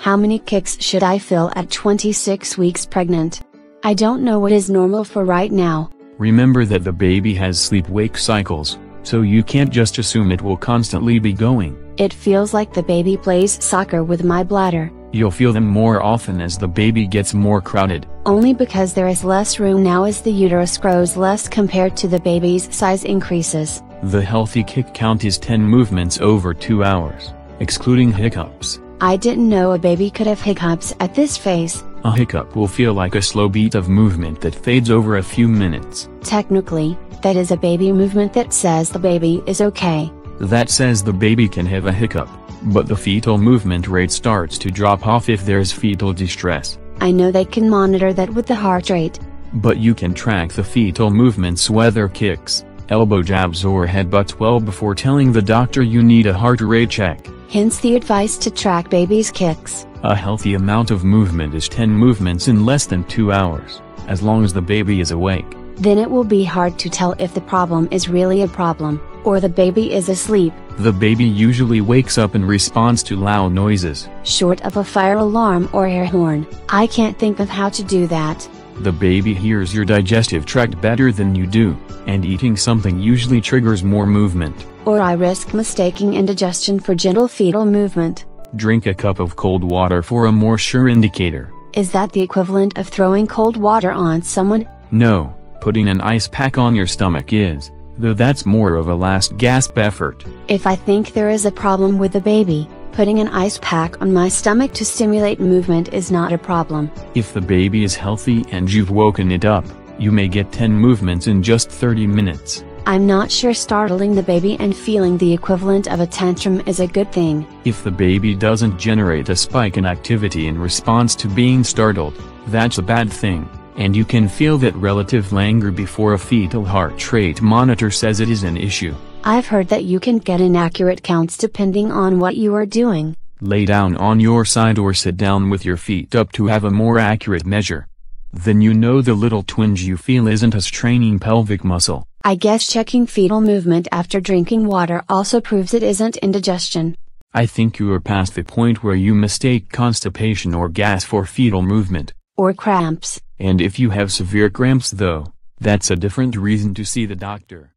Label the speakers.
Speaker 1: How many kicks should I feel at 26 weeks pregnant? I don't know what is normal for right now.
Speaker 2: Remember that the baby has sleep-wake cycles, so you can't just assume it will constantly be going.
Speaker 1: It feels like the baby plays soccer with my bladder.
Speaker 2: You'll feel them more often as the baby gets more crowded.
Speaker 1: Only because there is less room now as the uterus grows less compared to the baby's size increases.
Speaker 2: The healthy kick count is 10 movements over 2 hours, excluding hiccups.
Speaker 1: I didn't know a baby could have hiccups at this phase.
Speaker 2: A hiccup will feel like a slow beat of movement that fades over a few minutes.
Speaker 1: Technically, that is a baby movement that says the baby is okay.
Speaker 2: That says the baby can have a hiccup, but the fetal movement rate starts to drop off if there's fetal distress.
Speaker 1: I know they can monitor that with the heart rate.
Speaker 2: But you can track the fetal movements whether kicks, elbow jabs or headbutts well before telling the doctor you need a heart rate check.
Speaker 1: Hence the advice to track baby's kicks.
Speaker 2: A healthy amount of movement is 10 movements in less than 2 hours, as long as the baby is awake.
Speaker 1: Then it will be hard to tell if the problem is really a problem, or the baby is asleep.
Speaker 2: The baby usually wakes up in response to loud noises.
Speaker 1: Short of a fire alarm or air horn, I can't think of how to do that.
Speaker 2: The baby hears your digestive tract better than you do, and eating something usually triggers more movement.
Speaker 1: Or I risk mistaking indigestion for gentle fetal movement.
Speaker 2: Drink a cup of cold water for a more sure indicator.
Speaker 1: Is that the equivalent of throwing cold water on someone?
Speaker 2: No, putting an ice pack on your stomach is, though that's more of a last gasp effort.
Speaker 1: If I think there is a problem with the baby, putting an ice pack on my stomach to stimulate movement is not a problem.
Speaker 2: If the baby is healthy and you've woken it up, you may get 10 movements in just 30 minutes.
Speaker 1: I'm not sure startling the baby and feeling the equivalent of a tantrum is a good thing.
Speaker 2: If the baby doesn't generate a spike in activity in response to being startled, that's a bad thing, and you can feel that relative languor before a fetal heart rate monitor says it is an issue.
Speaker 1: I've heard that you can get inaccurate counts depending on what you are doing.
Speaker 2: Lay down on your side or sit down with your feet up to have a more accurate measure. Then you know the little twinge you feel isn't a straining pelvic muscle.
Speaker 1: I guess checking fetal movement after drinking water also proves it isn't indigestion.
Speaker 2: I think you are past the point where you mistake constipation or gas for fetal movement.
Speaker 1: Or cramps.
Speaker 2: And if you have severe cramps though, that's a different reason to see the doctor.